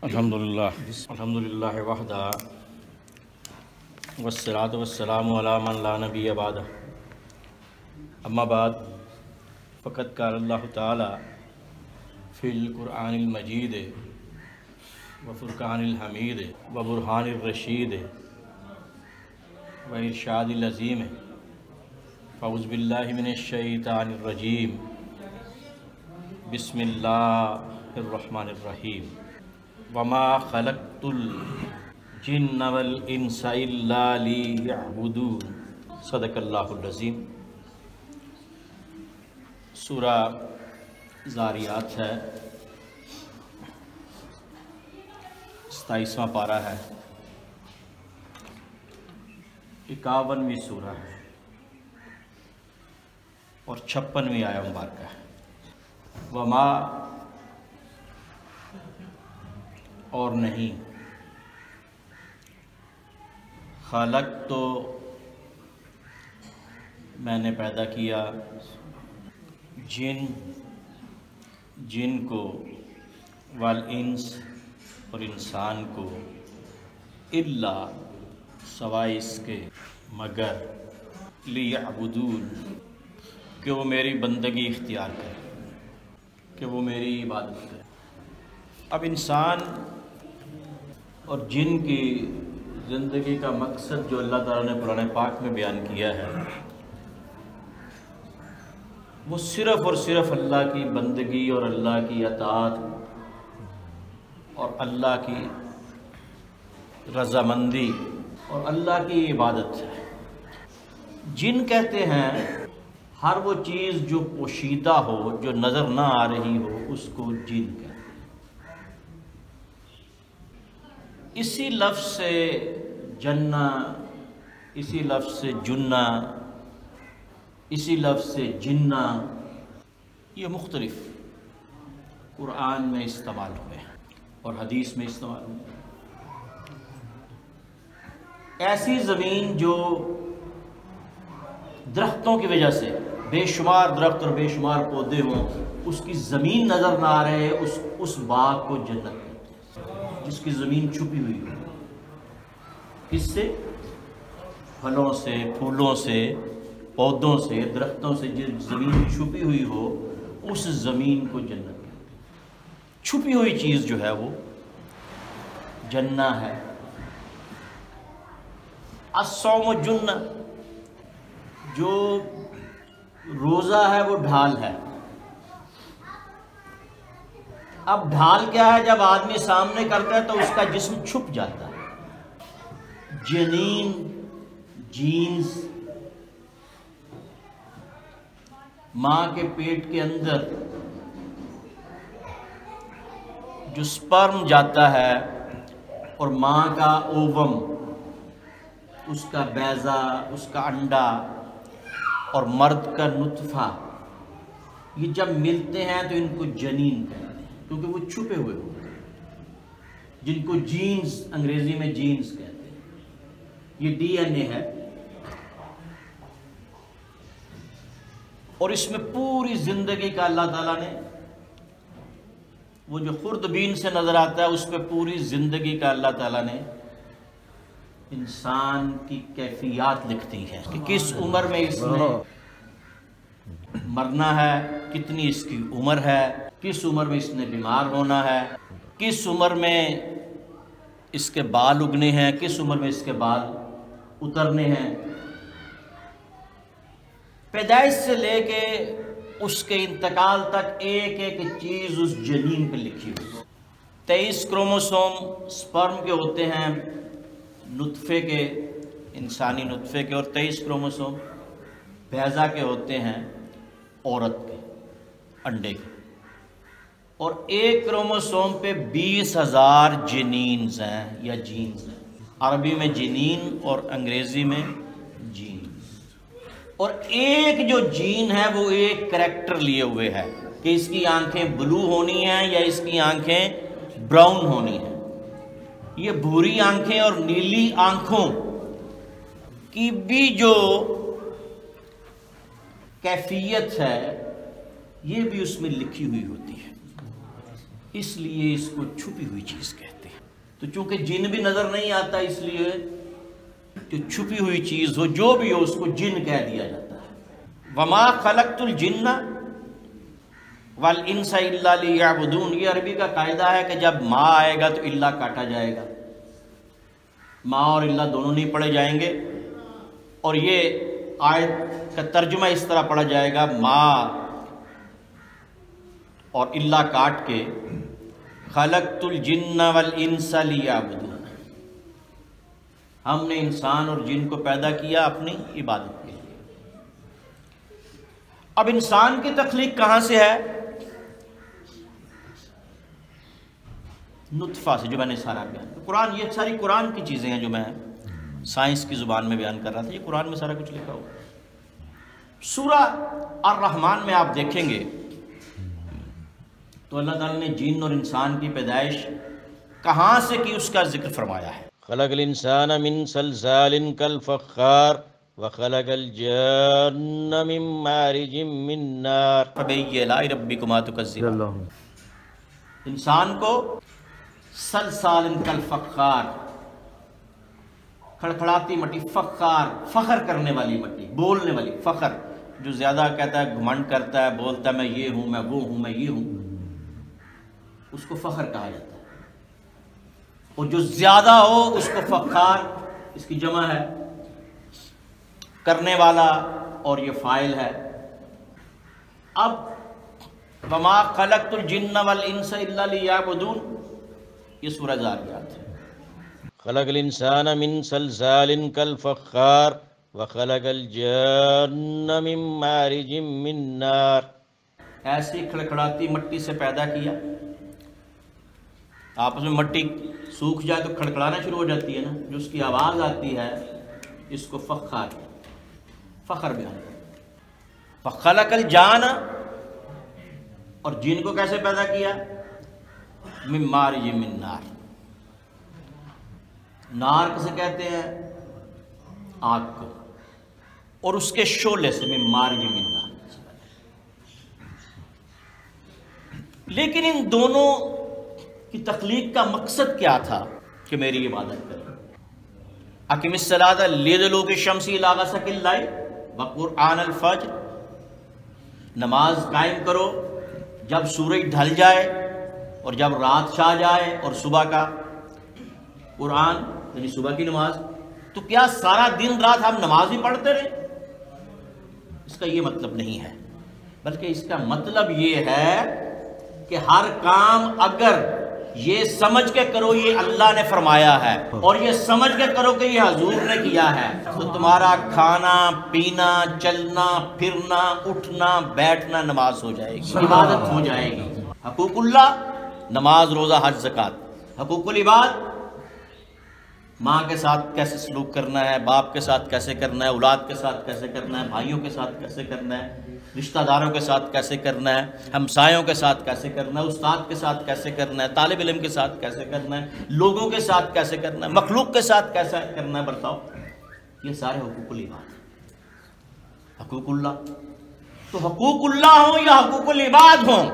الحمدللہ وحدہ والصلاۃ والسلام علی من لا نبی بعدہ اما بعد فقد قال اللہ تعالی فی القرآن المجید وفرقان الحمید وبرہان الرشید وارشاد العظیم فاعوذ باللہ من الشیطان الرجیم بسم اللہ الرحمن الرحیم وما خلقت الجن والانس الا لیعبدون صدق اللہ العظیم۔ سورہ ذاریات ہے، 27واں پارہ ہے، 51ویں سورہ ہے اور 56ویں آیہ مبارکہ ہے۔ وما اور نہیں، خالق تو میں نے پیدا کیا، جن کو والانس اور انسان کو، الا سوائے اس کے، مگر لیعبدون کہ وہ میری بندگی اختیار کرے، کہ وہ میری عبادت کرے۔ اب انسان اور جن کی زندگی کا مقصد جو اللہ تعالیٰ نے قرآن پاک میں بیان کیا ہے، وہ صرف اور صرف اللہ کی بندگی اور اللہ کی اطاعت اور اللہ کی رضامندی اور اللہ کی عبادت ہے۔ جن کہتے ہیں ہر وہ چیز جو پوشیدہ ہو، جو نظر نہ آ رہی ہو، اس کو جن کہتے ہیں۔ اسی لفظ سے جنہ، اسی لفظ سے جنہ، اسی لفظ سے جنہ، یہ مختلف قرآن میں استعمال ہوئے ہیں اور حدیث میں استعمال ہوئے ہیں۔ ایسی زمین جو درختوں کی وجہ سے، بے شمار درخت اور بے شمار پودے ہوں، اس کی زمین نظر نہ آ رہے، اس باغ کو جنت کہتے ہیں، جس کی زمین چھپی ہوئی ہو۔ اس سے پھلوں سے، پھولوں سے، پودوں سے، درختوں سے جس زمین چھپی ہوئی ہو، اس زمین کو جنت کہتے ہیں۔ چھپی ہوئی چیز جو ہے وہ جنہ ہے۔ الصوم جنہ، جو روزہ ہے وہ ڈھال ہے۔ اب ڈھال کیا ہے؟ جب آدمی سامنے کرتا ہے تو اس کا جسم چھپ جاتا ہے۔ جنین، جینز، ماں کے پیٹ کے اندر جو سپرم جاتا ہے اور ماں کا اووم، اس کا بیضہ، اس کا انڈا اور مرد کا نطفہ، یہ جب ملتے ہیں تو ان کو جنین کہتے ہیں، کیونکہ وہ چھپے ہوئے ہوتے ہیں، جن کو جینز، انگریزی میں جینز کہتے ہیں۔ یہ ڈی این اے ہے اور اس میں پوری زندگی کا اللہ تعالیٰ نے، وہ جو خوردبین سے نظر آتا ہے، اس پہ پوری زندگی کا اللہ تعالیٰ نے انسان کی کیفیات لکھتی ہیں کہ کس عمر میں اس نے مرنا ہے، کتنی اس کی عمر ہے، کس عمر میں اس نے بیمار ہونا ہے، کس عمر میں اس کے بال اگنے ہیں، کس عمر میں اس کے بال اترنے ہیں۔ پیدائش سے لے کے اس کے انتقال تک ایک ایک چیز اس جنین پہ لکھی ہوئی۔ 23 کروموسوم سپرم کے ہوتے ہیں، نطفے کے، انسانی نطفے کے، اور 23 کروموسوم بیضہ کے ہوتے ہیں، عورت کے انڈے کے، اور ایک کروموسوم پہ 20,000 جنینز ہیں یا جینز ہیں۔ عربی میں جنین اور انگریزی میں جین، اور ایک جو جین ہے وہ ایک کریکٹر لیے ہوئے ہے کہ اس کی آنکھیں بلو ہونی ہیں یا اس کی آنکھیں براؤن ہونی ہیں۔ یہ بھوری آنکھیں اور نیلی آنکھوں کی بھی جو کیفیت ہے، یہ بھی اس میں لکھی ہوئی ہوتی ہے۔ اس لیے اس کو چھپی ہوئی چیز کہتے ہیں۔ تو چونکہ جن بھی نظر نہیں آتا، اس لیے جو چھپی ہوئی چیز ہو جو بھی ہو اس کو جن کہہ دیا جاتا ہے۔ وما خلقت الجن والانس الا لیعبدون، یہ عربی کا قاعدہ ہے کہ جب ما آئے گا تو الا کاٹا جائے گا، ما اور الا دونوں نہیں پڑھے جائیں گے، اور یہ آیت کا ترجمہ اس طرح پڑھا جائے گا ما اور الا کاٹ کے خلقت الجن والانس لیعبدون، ہم نے انسان اور جن کو پیدا کیا اپنی عبادت کے لیے۔ اب انسان کی تخلیق کہاں سے ہے؟ نطفہ سے، جو میں نے سارا بیان کیا۔ قرآن، یہ ساری قرآن کی چیزیں ہیں جو میں سائنس کی زبان میں بیان کر رہا تھا، یہ قرآن میں سارا کچھ لکھا ہوا۔ سورہ الرحمن میں آپ دیکھیں گے تو اللہ تعالیٰ نے جن اور انسان کی پیدائش کہاں سے کی اس کا ذکر فرمایا ہے۔ خلق الانسان من صلصال كالفخار وخلق الجن من مارج من نار فبأي آلاء ربكما تكذبان، انسان کو صلصال کالفخار، کھڑکھڑاتی مٹی، فخار فخر کرنے والی مٹی، بولنے والی، فخر جو زیادہ کہتا ہے، گھمنڈ کرتا ہے، بولتا ہے میں یہ ہوں، میں وہ ہوں، میں یہ ہوں، اس کو فخر کہا جاتا ہے۔ اور جو زیادہ ہو اس کو فخار، اس کی جمع ہے کرنے والا، اور یہ فاعل ہے۔ اب وما خلقت الجن والانس الا لیعبدون، یہ سورہ ذاریات ہے۔ خلق الانسان من صلصال كالفخار وخلق الجن من مارج من نار، ایسی کھڑکھڑاتی مٹی سے پیدا کیا۔ آپس میں مٹی سوکھ جائے تو کھڑکھڑانا شروع ہو جاتی ہے نا، جو اس کی آواز آتی ہے اس کو فخار، فخر بیان کرتا۔ فخلق الجان، اور جن کو کیسے پیدا کیا؟ من مارج من نار، نار کسے کہتے ہیں؟ آگ کو، اور اس کے شعلے سے، من مارج من نار۔ لیکن ان دونوں کی تخلیق کا مقصد کیا تھا؟ کہ میری عبادت کریں۔ اقم الصلاۃ لدلوک الشمس الی غسق اللیل وقرآن الفجر، نماز قائم کرو جب سورج ڈھل جائے اور جب رات چھا جائے، اور صبح کا قرآن یعنی صبح کی نماز۔ تو کیا سارا دن رات ہم نماز ہی پڑھتے رہے؟ اس کا یہ مطلب نہیں ہے، بلکہ اس کا مطلب یہ ہے کہ ہر کام اگر یہ سمجھ کے کرو یہ اللہ نے فرمایا ہے، اور یہ سمجھ کے کرو کہ یہ حضور نے کیا ہے، تو تمہارا کھانا پینا، چلنا پھرنا، اٹھنا بیٹھنا نماز ہو جائے گی، عبادت ہو جائے گی۔ حقوق اللہ، نماز روزہ حج زکوٰۃ۔ حقوق العباد، ماں کے ساتھ کیسے سلوک کرنا ہے، باپ کے ساتھ کیسے کرنا ہے، اولاد کے ساتھ کیسے کرنا ہے، بھائیوں کے ساتھ کیسے کرنا ہے، رشتہ داروں کے ساتھ کیسے کرنا ہے، ہمسایوں کے ساتھ کیسے کرنا ہے، استاد کے ساتھ کیسے کرنا ہے، طالب علم کے ساتھ کیسے کرنا ہے، لوگوں کے ساتھ کیسے کرنا ہے، مخلوق کے ساتھ کیسے کرنا ہے برتاؤ، یہ سارے حقوق العباد ہیں۔ حقوق اللہ، تو حقوق اللہ ہوں یا حقوق العباد ہوں،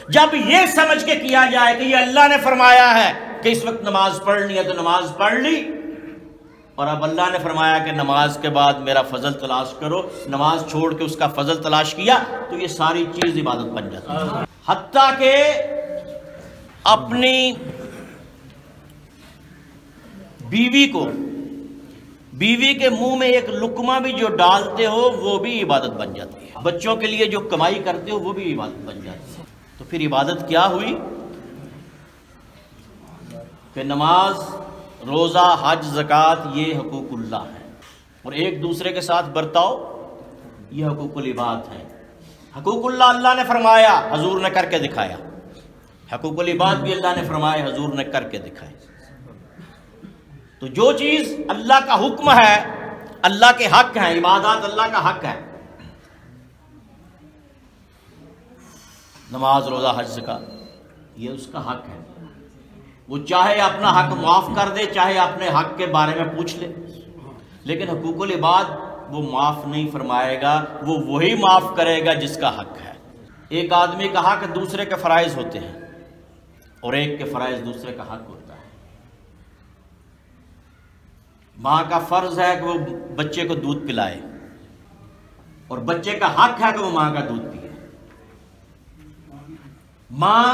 جب یہ سمجھ کے کیا جائے کہ یہ اللہ نے فرمایا ہے کہ اس وقت نماز پڑھنی ہے تو نماز پڑھ لی، اور اب اللہ نے فرمایا کہ نماز کے بعد میرا فضل تلاش کرو، نماز چھوڑ کے اس کا فضل تلاش کیا، تو یہ ساری چیز عبادت بن جاتی ہے۔ حتیٰ کہ اپنی بیوی کو، بیوی کے منہ میں ایک لقمہ بھی جو ڈالتے ہو وہ بھی عبادت بن جاتی ہے، بچوں کے لیے جو کمائی کرتے ہو وہ بھی عبادت بن جاتی ہے۔ تو پھر عبادت کیا ہوئی کہ نماز، روزہ، حج، زکوٰۃ یہ حقوق اللہ ہیں، اور ایک دوسرے کے ساتھ برتاؤ یہ حقوق العباد ہیں۔ حقوق اللہ اللہ نے فرمایا، حضور نے کر کے دکھایا، حقوق العباد بھی اللہ نے فرمایا، حضور نے کر کے دکھایا۔ تو جو چیز اللہ کا حکم ہے، اللہ کے حق ہیں، عبادات اللہ کا حق ہے، نماز، روزہ، حج، زکوٰۃ یہ اس کا حق ہے۔ وہ چاہے اپنا حق معاف کر دے، چاہے اپنے حق کے بارے میں پوچھ لے، لیکن حقوق العباد وہ معاف نہیں فرمائے گا، وہ وہی معاف کرے گا جس کا حق ہے۔ ایک آدمی کا حق دوسرے کے فرائض ہوتے ہیں، اور ایک کے فرائض دوسرے کا حق ہوتا ہے۔ ماں کا فرض ہے کہ وہ بچے کو دودھ پلائے، اور بچے کا حق ہے کہ وہ ماں کا دودھ پیے۔ ماں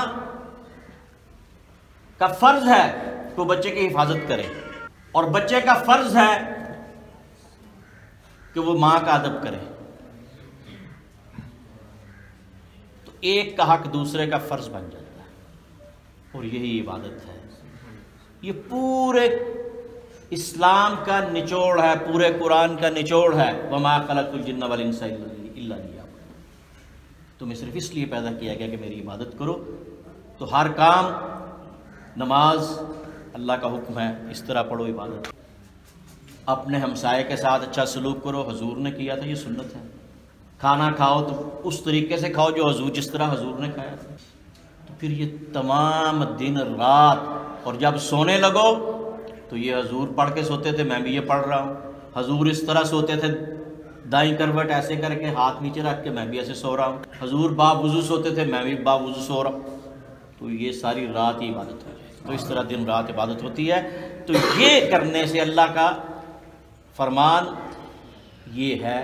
کا فرض ہے کہ وہ بچے کی حفاظت کرے، اور بچے کا فرض ہے کہ وہ ماں کا ادب کرے۔ تو ایک کا حق دوسرے کا فرض بن جاتا ہے، اور یہی عبادت ہے۔ یہ پورے اسلام کا نچوڑ ہے، پورے قرآن کا نچوڑ ہے۔ وَمَا خَلَقْتُ الْجِنَّ وَالْإِنسَ إِلَّا لِيَعْبُدُونِ، تمہیں صرف اس لیے پیدا کیا گیا کہ میری عبادت کرو۔ تو ہر کام، نماز اللہ کا حکم ہے، اس طرح پڑھو عبادت۔ اپنے ہمسائے کے ساتھ اچھا سلوک کرو، حضور نے کیا تھا، یہ سنت ہے۔ کھانا کھاؤ تو اس طریقے سے کھاؤ جو حضور، جس طرح حضور نے کھایا تھا۔ تو پھر یہ تمام دن رات، اور جب سونے لگو تو یہ حضور پڑھ کے سوتے تھے، میں بھی یہ پڑھ رہا ہوں۔ حضور اس طرح سوتے تھے، دائیں کروٹ ایسے کر کے ہاتھ نیچے رکھ کے، میں بھی ایسے سو رہا ہوں۔ حضور باوضو سوتے تھے، میں بھی باوضو سو رہا ہوں۔ تو یہ ساری رات ہی عبادت ہو جائے۔ تو اس طرح دن رات عبادت ہوتی ہے۔ تو یہ کرنے سے اللہ کا فرمان یہ ہے،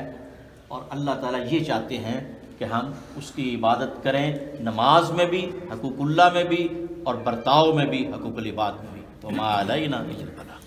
اور اللہ تعالیٰ یہ چاہتے ہیں کہ ہم اس کی عبادت کریں، نماز میں بھی، حقوق اللہ میں بھی، اور برتاؤ میں بھی، حقوق العباد میں بھی۔ وَمَا عَلَيْنَا إِلَّا الْبَلَاغُ۔